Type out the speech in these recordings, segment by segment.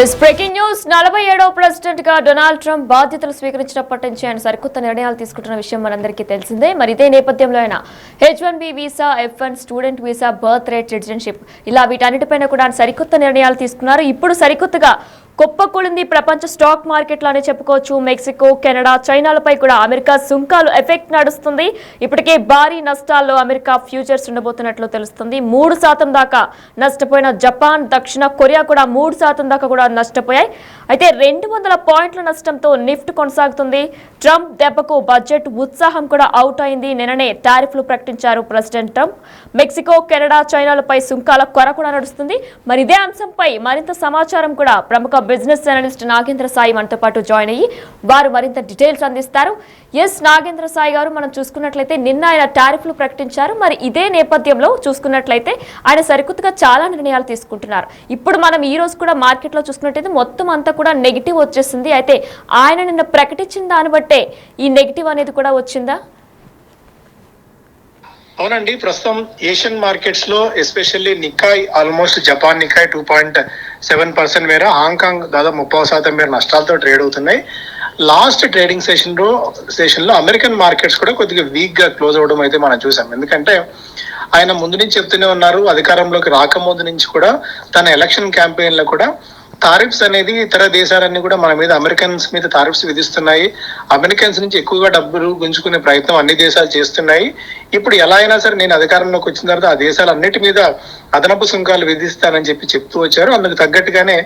Yes breaking news 47వ president గా Donald Trump బాధ్యతలు స్వీకరించినప్పటి నుంచి ఆయన సరికొత్త నిర్ణయాలు తీసుకుంటున్న విషయం మనందరికీ తెలిసిందే. మరి ఇదే నేపథ్యంలో ఆయన H1B visa, F1 student visa, birth rate citizenship ఇలా వీటన్నిటిపైన కూడా ఆయన సరికొత్త నిర్ణయాలు తీసుకున్నారు. ఇప్పుడు సరికొత్తగా కుప్పకూలింది ప్రపంచ స్టాక్ మార్కెట్లోనే చెప్పుకోవచ్చు. మెక్సికో, కెనడా, చైనాలపై కూడా అమెరికా సుంకాలు ఎఫెక్ట్ నడుస్తుంది. ఇప్పటికే భారీ నష్టాల్లో అమెరికా ఫ్యూచర్స్ ఉండబోతున్నట్లు తెలుస్తుంది. 3% దాకా నష్టపోయిన జపాన్, దక్షిణ కొరియా కూడా 3% దాకా కూడా నష్టపోయాయి. అయితే 200 పాయింట్ల నష్టంతో నిఫ్ట్ కొనసాగుతుంది. ట్రంప్ దెబ్బకు బడ్జెట్ ఉత్సాహం కూడా అవుట్ అయింది. నిన్ననే టారిఫ్లు ప్రకటించారు ప్రెసిడెంట్ ట్రంప్. మెక్సికో, కెనడా, చైనాలపై సుంకాల కొర కూడా నడుస్తుంది. మరి ఇదే అంశంపై మరింత సమాచారం కూడా ప్రముఖ బిజినెస్ అనలిస్ట్ నాగేంద్ర సాయి మనతో పాటు జాయిన్ అయ్యి వారు మరింత డీటెయిల్స్ అందిస్తారు. ఎస్ నాగేంద్ర సాయి గారు, మనం చూసుకున్నట్లయితే నిన్న ఆయన టారిఫ్లు ప్రకటించారు. మరి ఇదే నేపథ్యంలో చూసుకున్నట్లయితే ఆయన సరికొత్తగా చాలా నిర్ణయాలు తీసుకుంటున్నారు. ఇప్పుడు మనం ఈ రోజు కూడా మార్కెట్లో చూసుకున్నట్లయితే మొత్తం అంతా కూడా నెగిటివ్ వచ్చేసింది. అయితే ఆయన నిన్న ప్రకటించిన దాన్ని బట్టే ఈ నెగిటివ్ అనేది కూడా వచ్చిందా? అవునండి, ప్రస్తుతం ఏషియన్ మార్కెట్స్ లో especially Nikkei almost Japan Nikkei 2.7% మేర, హాంకాంగ్ దాదాపు 30% మేర నష్టాలతో ట్రేడ్ అవుతున్నాయి. లాస్ట్ ట్రేడింగ్ సెషన్ లో అమెరికన్ మార్కెట్స్ కూడా కొద్దిగా వీక్ గా క్లోజ్ అవడం అయితే మనం చూసాం. ఎందుకంటే ఆయన ముందు నుంచి చెప్తూనే ఉన్నారు, అధికారంలోకి రాకముందు నుంచి కూడా తన ఎలక్షన్ క్యాంపెయిన్ లో కూడా టారిఫ్స్ అనేది ఇతర దేశాలన్నీ కూడా మన మీద, అమెరికన్స్ మీద టారిఫ్స్ విధిస్తున్నాయి. అమెరికన్స్ నుంచి ఎక్కువగా డబ్బులు గుంజుకునే ప్రయత్నం అన్ని దేశాలు చేస్తున్నాయి. ఇప్పుడు ఎలా అయినా సరే నేను అధికారంలోకి వచ్చిన తర్వాత ఆ దేశాలన్నిటి మీద అదనపు సుంకాలు విధిస్తానని చెప్తూ వచ్చారు. అందుకు తగ్గట్టుగానే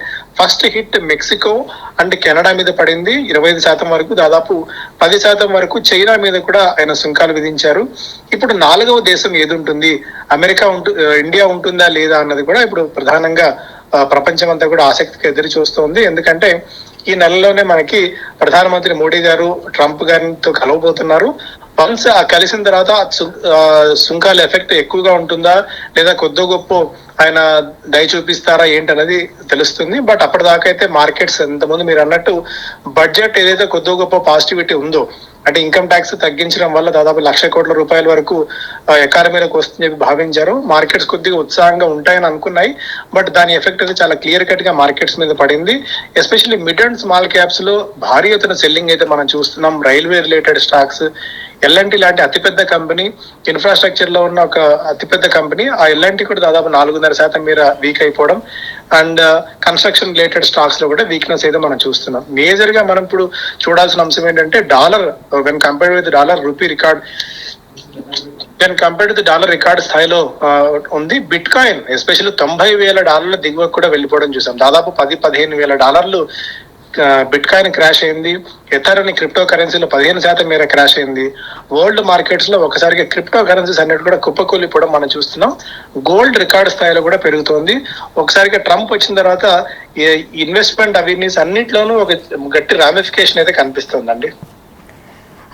first hit Mexico and Canada మీద పడింది 25% వరకు. దాదాపు 10% వరకు చైనా మీద కూడా ఆయన సుంకాలు విధించారు. ఇప్పుడు 4వ దేశం ఏది ఉంటుంది, ఇండియా ఉంటుందా లేదా అన్నది కూడా ఇప్పుడు ప్రధానంగా ప్రపంచం అంతా కూడా ఆసక్తిగా ఎదురు చూస్తోంది. ఎందుకంటే ఈ నెలలోనే మనకి ప్రధానమంత్రి మోడీ గారు ట్రంప్ గారితో కలవబోతున్నారు. వన్స్ కలిసిన తర్వాత సుంకాల ఎఫెక్ట్ ఎక్కువగా ఉంటుందా లేదా కొద్ది గొప్ప ఆయన దయ చూపిస్తారా ఏంటనేది తెలుస్తుంది. బట్ అప్పటిదాకా అయితే మార్కెట్స్ ఇంతకుముందు మీరు అన్నట్టు బడ్జెట్ ఏదైతే కొద్ది గొప్ప పాజిటివిటీ ఉందో, అంటే ఇన్కమ్ ట్యాక్స్ తగ్గించడం వల్ల దాదాపు 1,00,000 కోట్ల రూపాయల వరకు ఎకానమీలోకి వస్తుందని చెప్పి భావించారు. మార్కెట్స్ కొద్దిగా ఉత్సాహంగా ఉంటాయని అనుకున్నాయి. బట్ దాని ఎఫెక్ట్ అయితే చాలా క్లియర్ కట్ గా మార్కెట్స్ మీద పడింది. Especially mid and small caps లో భారీ ఎత్తున సెల్లింగ్ అయితే మనం చూస్తున్నాం. రైల్వే రిలేటెడ్ స్టాక్స్, ఎల్ఎన్టీ లాంటి అతిపెద్ద కంపెనీ, ఇన్ఫ్రాస్ట్రక్చర్ లో ఉన్న ఒక అతిపెద్ద కంపెనీ, ఆ ఎల్ఎన్టీ కూడా దాదాపు 4.5% మేర వీక్ అయిపోవడం, అండ్ కన్స్ట్రక్షన్ రిలేటెడ్ స్టాక్స్ లో కూడా వీక్నెస్ అయితే మనం చూస్తున్నాం. మేజర్ గా మనం ఇప్పుడు చూడాల్సిన అంశం ఏంటంటే dollar, when compared with dollar rupee record, dollar record స్థాయిలో ఉంది. బిట్ కాయిన్ ఎస్పెషల్లీ $90,000 దిగువ కూడా వెళ్ళిపోవడం చూసాం. దాదాపు $15,000 బిట్ కాయిన్ క్రాష్ అయింది. ఎథర్ క్రిప్టో కరెన్సీలో 15% మేర క్రాష్ అయింది. వరల్డ్ మార్కెట్స్ లో ఒకసారిగా క్రిప్టో కరెన్సీస్ అన్నిటి కూడా కుప్పకూలిపోవడం మనం చూస్తున్నాం. గోల్డ్ రికార్డ్ స్థాయిలో కూడా పెరుగుతోంది. ఒకసారిగా ట్రంప్ వచ్చిన తర్వాత ఇన్వెస్ట్మెంట్ అవేర్నెస్ అన్నింటిలోనూ ఒక గట్టి రామిఫికేషన్ అయితే కనిపిస్తోందండి.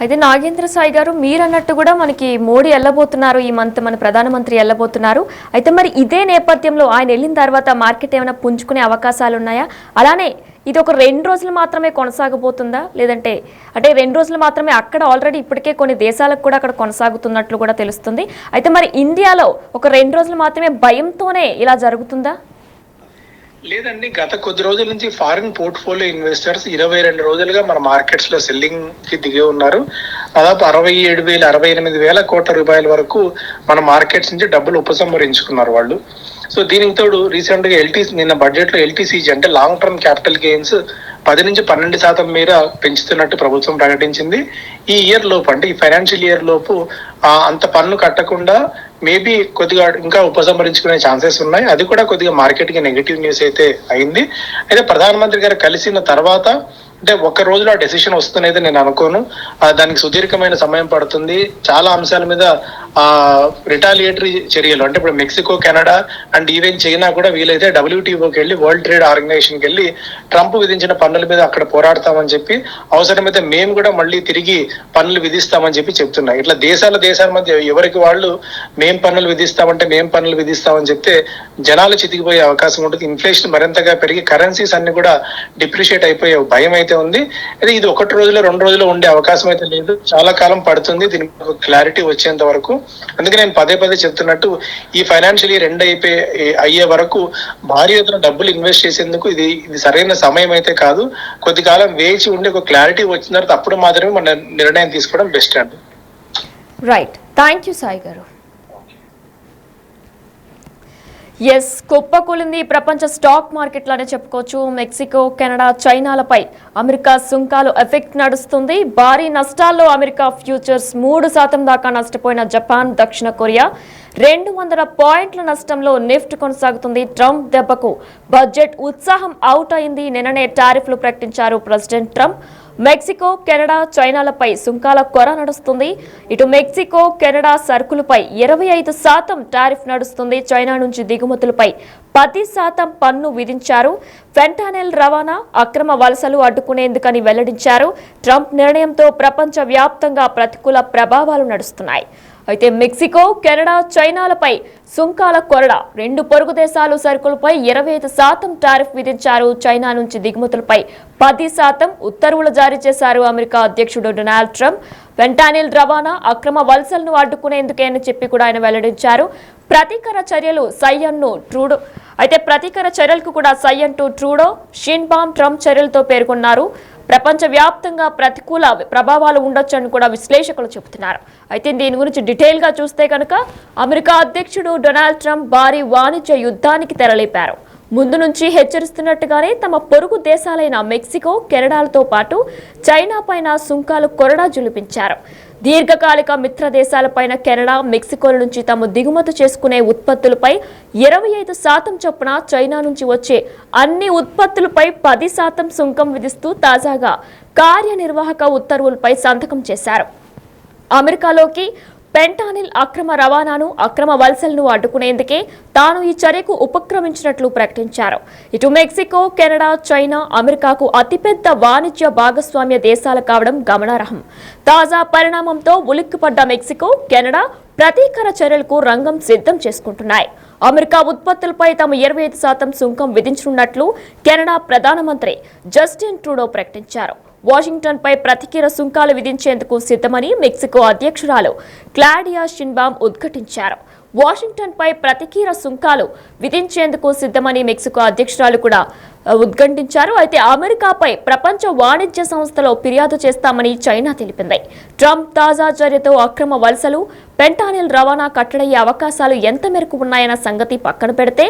అయితే నాగేంద్ర సాయి గారు, మీరు అన్నట్టు కూడా మనకి మోడీ వెళ్ళబోతున్నారు, ఈ మంత్ మన ప్రధానమంత్రి వెళ్ళబోతున్నారు. అయితే మరి ఇదే నేపథ్యంలో ఆయన వెళ్ళిన తర్వాత మార్కెట్ ఏమైనా పుంజుకునే అవకాశాలు ఉన్నాయా? అలానే ఇది ఒక 2 రోజులు మాత్రమే కొనసాగబోతుందా, లేదంటే అంటే 2 రోజులు మాత్రమే అక్కడ ఆల్రెడీ ఇప్పటికే కొన్ని దేశాలకు కూడా అక్కడ కొనసాగుతున్నట్లు కూడా తెలుస్తుంది. అయితే మరి ఇండియాలో ఒక 2 రోజులు మాత్రమే భయంతోనే ఇలా జరుగుతుందా? లేదండి, గత కొద్ది రోజుల నుంచి ఫారిన్ పోర్ట్ఫోలియో ఇన్వెస్టర్స్ 22 రోజులుగా మన మార్కెట్స్ లో సెల్లింగ్ కి దిగి ఉన్నారు. దాదాపు 68,000 కోట్ల రూపాయల వరకు మన మార్కెట్స్ నుంచి డబ్బులు ఉపసంహరించుకున్నారు వాళ్ళు. సో దీనికి తోడు రీసెంట్ గా నిన్న బడ్జెట్ లో ఎల్టీసీజీ అంటే లాంగ్ టర్మ్ క్యాపిటల్ గెయిన్స్ 10-12% మేర పెంచుతున్నట్టు ప్రభుత్వం ప్రకటించింది. ఈ ఇయర్ లోపు, అంటే ఈ ఫైనాన్షియల్ ఇయర్ లోపు అంత పన్ను కట్టకుండా మేబీ కొద్దిగా ఇంకా ఉపసంహరించుకునే ఛాన్సెస్ ఉన్నాయి. అది కూడా కొద్దిగా మార్కెట్ కి నెగిటివ్ న్యూస్ అయితే అయింది. అయితే ప్రధానమంత్రి గారు కలిసిన తర్వాత అంటే ఒక్క రోజులో ఆ డెసిషన్ వస్తుందనేది నేను అనుకోను. దానికి సుదీర్ఘమైన సమయం పడుతుంది. చాలా అంశాల మీద రిటాలియేటరీ చర్యలు, అంటే ఇప్పుడు Mexico, Canada and even China కూడా వీలైతే WTOకి వెళ్ళి, వరల్డ్ ట్రేడ్ ఆర్గనైజేషన్కి వెళ్ళి ట్రంప్ విధించిన పన్నుల మీద అక్కడ పోరాడతామని చెప్పి, అవసరమైతే మేము కూడా మళ్ళీ తిరిగి పన్నులు విధిస్తామని చెప్తున్నాయి. ఇట్లా దేశాల మధ్య ఎవరికి వాళ్ళు మేం పన్నులు విధిస్తామని చెప్తే జనాలు చితికిపోయే అవకాశం ఉంటుంది. ఇన్ఫ్లేషన్ మరింతగా పెరిగి కరెన్సీస్ అన్ని కూడా డిప్రిషియేట్ అయిపోయే భయం అయితే అయితే ఉంది. అయితే ఇది 1 రోజులో 2 రోజుల్లో ఉండే అవకాశం అయితే లేదు, చాలా కాలం పడుతుంది దీనికి క్లారిటీ వచ్చేంత వరకు. అందుకే నేను పదే పదే చెప్తున్నట్టు ఈ ఫైనాన్షియల్ ఇయర్ ఎండ్ అయ్యే వరకు భారీ ఎత్తున డబ్బులు ఇన్వెస్ట్ చేసేందుకు ఇది సరైన సమయం అయితే కాదు. కొద్ది కాలం వేచి ఉండి ఒక క్లారిటీ వచ్చిన తర్వాత అప్పుడు మాత్రమే మన నిర్ణయం తీసుకోవడం బెస్ట్ అండి. రైట్, థ్యాంక్ యూ సాయి గారు. ఎస్, కుప్పకూలింది ప్రపంచ స్టాక్ మార్కెట్లనే చెప్పుకోవచ్చు. మెక్సికో, కెనడా, చైనాలపై అమెరికా సుంకాలు ఎఫెక్ట్ నడుస్తుంది. భారీ నష్టాల్లో అమెరికా ఫ్యూచర్స్ 3% దాకా నష్టపోయిన జపాన్, దక్షిణ కొరియా 200 పాయింట్ల నష్టంలో నిఫ్ట్ కొనసాగుతుంది. ట్రంప్ దెబ్బకు బడ్జెట్ ఉత్సాహం అవుట్ అయింది. నిన్ననే టారిఫ్లు ప్రకటించారు ప్రెసిడెంట్ ట్రంప్. మెక్సికో, కెనడా, చైనాలపై సుంకాల కొర నడుస్తుంది. ఇటు మెక్సికో, కెనడా సరుకులపై 25% టారిఫ్ నడుస్తుంది. చైనా నుంచి దిగుమతులపై 10% పన్ను విధించారు. ఫెంటానిల్ రవాణా, అక్రమ వలసలు అడ్డుకునేందుకని వెల్లడించారు. ట్రంప్ నిర్ణయంతో ప్రపంచ వ్యాప్తంగా ప్రతికూల ప్రభావాలు నడుస్తున్నాయి. అయితే మెక్సికో, కెనడా, చైనాలపై సుంకాల కొరడ. 2 పొరుగు దేశాలు సరుకులపై 25% టారిఫ్ విధించారు. చైనా నుంచి దిగుమతులపై 10% ఉత్తర్వులు జారీ చేశారు అమెరికా అధ్యక్షుడు డొనాల్డ్ ట్రంప్. ఫెంటానిల్ రవాణా, అక్రమ వలసలను అడ్డుకునేందుకే అని చెప్పి కూడా ఆయన వెల్లడించారు. ప్రతీకార చర్యలు సయ్యన్ను ట్రూడో ప్రతీకార చర్యలకు కూడా సయ్యంటూ ట్రూడో, షిన్బామ్ ట్రంప్ చర్యలతో పేర్కొన్నారు. ప్రపంచ వ్యాప్తంగా ప్రతికూల ప్రభావాలు ఉండొచ్చని కూడా విశ్లేషకులు చెబుతున్నారు. అయితే దీని గురించి డీటెయిల్ గా చూస్తే కనుక అమెరికా అధ్యక్షుడు డొనాల్డ్ ట్రంప్ భారీ వాణిజ్య యుద్ధానికి తెరలేపారు. ముందు నుంచి హెచ్చరిస్తున్నట్టుగానే తమ పొరుగు దేశాలైన మెక్సికో, కెనడాలతో పాటు చైనా పైన సుంకాలు కొరడా జులిపించారు. దీర్ఘకాలిక మిత్ర దేశాలపైన కెనడా, మెక్సికోల నుంచి తాము దిగుమతి చేసుకునే ఉత్పత్తులపై 25% చొప్పున, చైనా నుంచి వచ్చే అన్ని ఉత్పత్తులపై 10% సుంకం విధిస్తూ తాజాగా కార్యనిర్వాహక ఉత్తర్వులపై సంతకం చేశారు. అమెరికాలోకి ఫెంటానిల్ అక్రమ రవాణాను, అక్రమ వలసలను అడ్డుకునేందుకే తాను ఈ చర్యకు ఉపక్రమించినట్లు ప్రకటించారు. ఇటు మెక్సికో, కెనడా, చైనా అమెరికాకు అతిపెద్ద వాణిజ్య భాగస్వామ్య దేశాలు కావడం గమనార్హం. తాజా పరిణామంతో ఉలిక్కిపడ్డ మెక్సికో, కెనడా ప్రతీకార చర్యలకు రంగం సిద్ధం చేసుకుంటున్నాయి. అమెరికా ఉత్పత్తులపై తాము 25% సుంకం విధించనున్నట్లు కెనడా ప్రధానమంత్రి జస్టిన్ ట్రూడో ప్రకటించారు. వాషింగ్టన్ పై ప్రతికీర సుంకాలు విధించేందుకు సిద్ధమని మెక్సికో అధ్యక్షురాలు క్లాడియా షిన్బామ్ ఉద్ఘాటించారు. వాషింగ్టన్ పై ప్రతికీర సుంకాలు విధించేందుకు సిద్ధమని మెక్సికో అధ్యక్షురాలు కూడా ఉద్ఘాటించారు. అయితే అమెరికాపై ప్రపంచ వాణిజ్య సంస్థలో ఫిర్యాదు చేస్తామని చైనా తెలిపింది. ట్రంప్ తాజా చర్యతో అక్రమ వలసలు, ఫెంటానిల్ రవాణా కట్టడయ్యే అవకాశాలు ఎంత మేరకు ఉన్నాయన్న సంగతి పక్కన పెడితే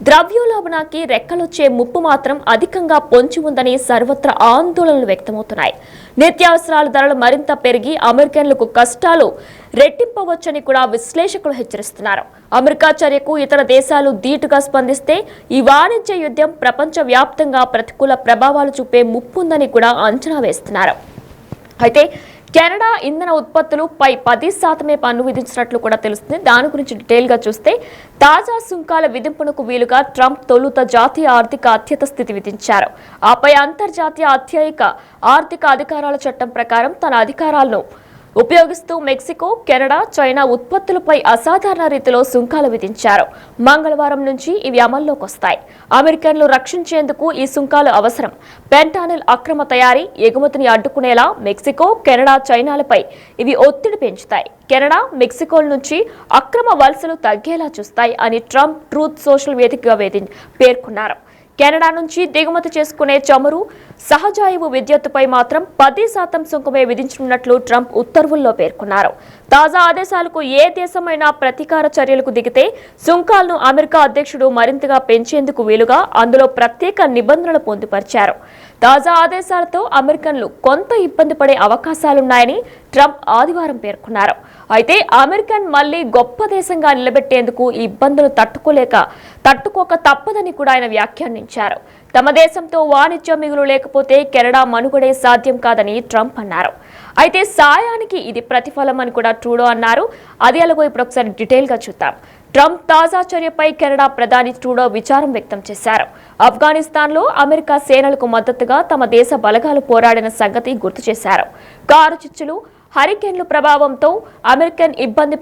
ద్రవ్యోల్బణానికి రెక్కలొచ్చే ముప్పు మాత్రం అధికంగా పొంచి ఉందని సర్వత్రా ఆందోళనలు వ్యక్తమవుతున్నాయి. నిత్యావసరాల ధరలు మరింత పెరిగి అమెరికన్లకు కష్టాలు రెట్టింపవచ్చని కూడా విశ్లేషకులు హెచ్చరిస్తున్నారు. అమెరికా చర్యకు ఇతర దేశాలు ధీటుగా స్పందిస్తే ఈ వాణిజ్య యుద్ధం ప్రపంచ వ్యాప్తంగా ప్రతికూల ప్రభావాలు చూపే ముప్పు ఉందని కూడా అంచనా వేస్తున్నారు. అయితే కెనడా ఇంధన ఉత్పత్తులపై 10% పన్ను విధించినట్లు కూడా తెలుస్తుంది. దాని గురించి డీటెయిల్ గా చూస్తే తాజా సుంకాల విధింపునకు వీలుగా ట్రంప్ తొలుత జాతీయ ఆర్థిక అత్యత స్థితి విధించారు. ఆపై అంతర్జాతీయ అత్యయిక ఆర్థిక అధికారాల చట్టం ప్రకారం తన అధికారాలను ఉపయోగిస్తూ మెక్సికో, కెనడా, చైనా ఉత్పత్తులపై అసాధారణ రీతిలో సుంకాలు విధించారు. మంగళవారం నుంచి ఇవి అమల్లోకి వస్తాయి. అమెరికన్లు రక్షించేందుకు ఈ సుంకాలు అవసరం. ఫెంటానిల్ అక్రమ తయారీ, ఎగుమతిని అడ్డుకునేలా మెక్సికో, కెనడా, చైనాలపై ఇవి ఒత్తిడి పెంచుతాయి. కెనడా, మెక్సికోల నుంచి అక్రమ వలసలు తగ్గేలా చూస్తాయి అని ట్రంప్ ట్రూత్ సోషల్ వేదికగా పేర్కొన్నారు. కెనడా నుంచి దిగుమతి చేసుకునే చమురు, సహజాయువు విద్యుత్తుపై మాత్రం 10% సుంకమే విధించనున్నట్లు ట్రంప్ ఉత్తర్వుల్లో పేర్కొన్నారు. తాజా ఆదేశాలకు ఏ దేశమైనా ప్రతీకార చర్యలకు దిగితే సుంకాలను అమెరికా అధ్యక్షుడు మరింతగా పెంచేందుకు వీలుగా అందులో ప్రత్యేక నిబంధనలు పొందుపరిచారు. తాజా ఆదేశాలతో అమెరికన్లు కొంత ఇబ్బంది పడే అవకాశాలున్నాయని ట్రంప్ ఆదివారం పేర్కొన్నారు. అయితే అమెరికన్ మళ్లీ గొప్ప దేశంగా నిలబెట్టేందుకు ఈ ఇబ్బందులు తట్టుకోక తప్పదని కూడా ఆయన వ్యాఖ్యానించారు. తమ దేశంతో వాణిజ్య మిగులు లేకపోతే కెనడా మనుగడే సాధ్యం కాదని ట్రంప్ అన్నారు. అయితే సాయానికి ఇది ప్రతిఫలం అని కూడా ట్రూడో అన్నారు. అది ఎలాగో ఇప్పుడు ఒకసారి డీటెయిల్ గా చూద్దాం. ట్రంప్ తాజా చర్యపై కెనడా ప్రధాని ట్రూడో విచారం వ్యక్తం చేశారు. ఆఫ్ఘనిస్తాన్లో అమెరికా సేనలకు మద్దతుగా తమ దేశ బలగాలు పోరాడిన సంగతి గుర్తు చేశారు. కారు చిచ్చులు, హరికేన్ల ప్రభావంతో అమెరికా ఇబ్బంది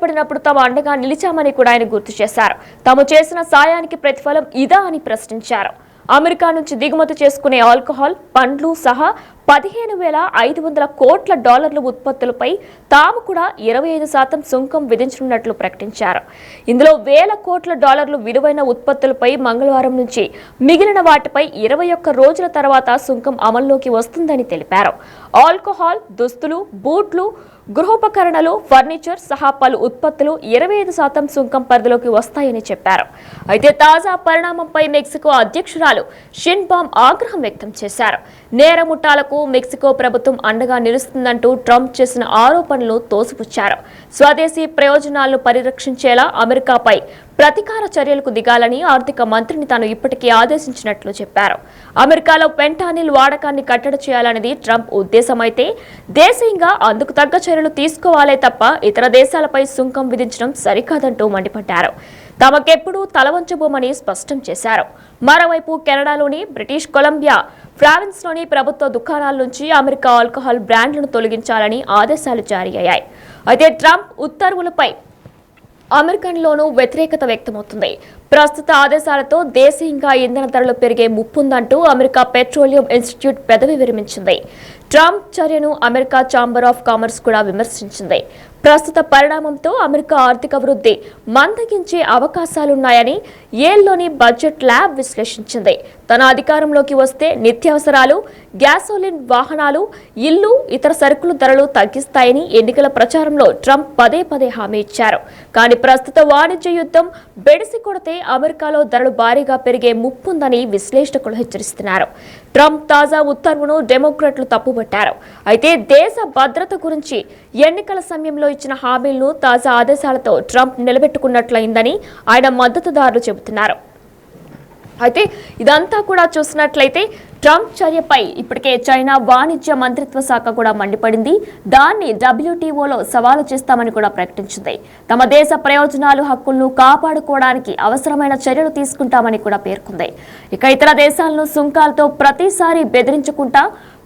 పడినప్పుడు తాము అండగా నిలిచామని కూడా ఆయన గుర్తు చేశారు. తాము చేసిన సాయానికి ప్రతిఫలం ఇదా అని ప్రశ్నించారు. అమెరికా నుంచి దిగుమతి చేసుకునే ఆల్కహాల్, పండ్లు సహా 15,500 కోట్ల డాలర్ల ఉత్పత్తులపై తాము కూడా 25% సుంకం విధించనున్నట్లు ప్రకటించారు. ఇందులో వేల కోట్ల డాలర్లు విలువైన ఉత్పత్తులపై మంగళవారం నుంచి, మిగిలిన వాటిపై 21 రోజుల తర్వాత సుంకం అమల్లోకి వస్తుందని తెలిపారు. ఆల్కహాల్, దుస్తులు, బూట్లు, గృహోపకరణలు, ఫర్నిచర్ సహా పలు ఉత్పత్తులు 25% సుంకం పరిధిలోకి వస్తాయని చెప్పారు. అయితే తాజా పరిణామంపై మెక్సికో అధ్యక్షురాలు షిన్బామ్ ఆగ్రహం వ్యక్తం చేశారు. నేరముఠాలకు మెక్సికో ప్రభుత్వం అండగా నిలుస్తుందంటూ ట్రంప్ చేసిన ఆరోపణలు తోసిపుచ్చారు. స్వదేశీ ప్రయోజనాలను పరిరక్షించేలా అమెరికాపై ప్రతీకార చర్యలకు దిగాలని ఆర్థిక మంత్రిని తాను ఇప్పటికే ఆదేశించినట్లు చెప్పారు. అమెరికాలో ఫెంటానిల్ వాడకాన్ని కట్టడి చేయాలనేది ట్రంప్ ఉద్దేశమైతే దేశీయంగా అందుకు తగ్గ చర్యలు తీసుకోవాలే తప్ప ఇతర దేశాలపై సుంకం విధించడం సరికాదంటూ మండిపడ్డారు. తమకెప్పుడూ తలవంచబోమని స్పష్టం చేశారు. మరోవైపు కెనడాలోని బ్రిటిష్ కొలంబియా ప్రావిన్స్లోని ప్రభుత్వ దుకాణాల నుంచి అమెరికా ఆల్కహాల్ బ్రాండ్లను తొలగించాలని ఆదేశాలు జారీ అయ్యాయి. అయితే ట్రంప్ ఉత్తర్వులపై అమెరికన్లోనూ వ్యతిరేకత వ్యక్తమవుతుంది. ప్రస్తుత ఆదేశాలతో దేశీయంగా ఇంధన ధరలు పెరిగే ముప్పుందంటూ అమెరికా పెట్రోలియం ఇన్స్టిట్యూట్ పెదవి విరమించింది. ట్రంప్ చర్యను అమెరికా ఛాంబర్ ఆఫ్ కామర్స్ కూడా విమర్శించింది. ప్రస్తుత పరిణామంతో అమెరికా ఆర్థిక వృద్ధి మందగించే అవకాశాలున్నాయని యేల్లోని బడ్జెట్ ల్యాబ్ విశ్లేషించింది. తన అధికారంలోకి వస్తే నిత్యావసరాలు, గ్యాసోలిన్ వాహనాలు, ఇల్లు, ఇతర సరుకుల ధరలు తగ్గిస్తాయని ఎన్నికల ప్రచారంలో ట్రంప్ పదే పదే హామీ ఇచ్చారు. కానీ ప్రస్తుత వాణిజ్య యుద్ధం బెడిసి కొడితే అమెరికాలో ధరలు భారీగా పెరిగే ముప్పుందని విశ్లేషకులు హెచ్చరిస్తున్నారు. ట్రంప్ తాజా ఉత్తర్వును డెమోక్రాట్లు తప్పుపట్టారు. అయితే దేశ భద్రత గురించి ఎన్నికల సమయంలో ఇచ్చిన హామీలను తాజా ఆదేశాలతో ట్రంప్ నిలబెట్టుకున్నట్లయిందని ఆయన మద్దతుదారులు చెబుతున్నారు. అయితే ఇదంతా కూడా చూసినట్లయితే ట్రంప్ చర్యపై ఇప్పటికే చైనా వాణిజ్య మంత్రిత్వ శాఖ కూడా మండిపడింది. దాన్ని WTOలో సవాలు చేస్తామని కూడా ప్రకటించింది. తమ దేశ ప్రయోజనాలు, హక్కులను కాపాడుకోవడానికి అవసరమైన చర్యలు తీసుకుంటామని కూడా పేర్కొంది. ఇక ఇతర దేశాలను సుంకాలతో ప్రతిసారి బెదిరించుకుంటా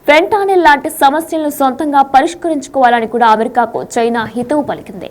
ఫెంటానిల్ లాంటి సమస్యలను సొంతంగా పరిష్కరించుకోవాలని కూడా అమెరికాకు చైనా హితవు పలికింది.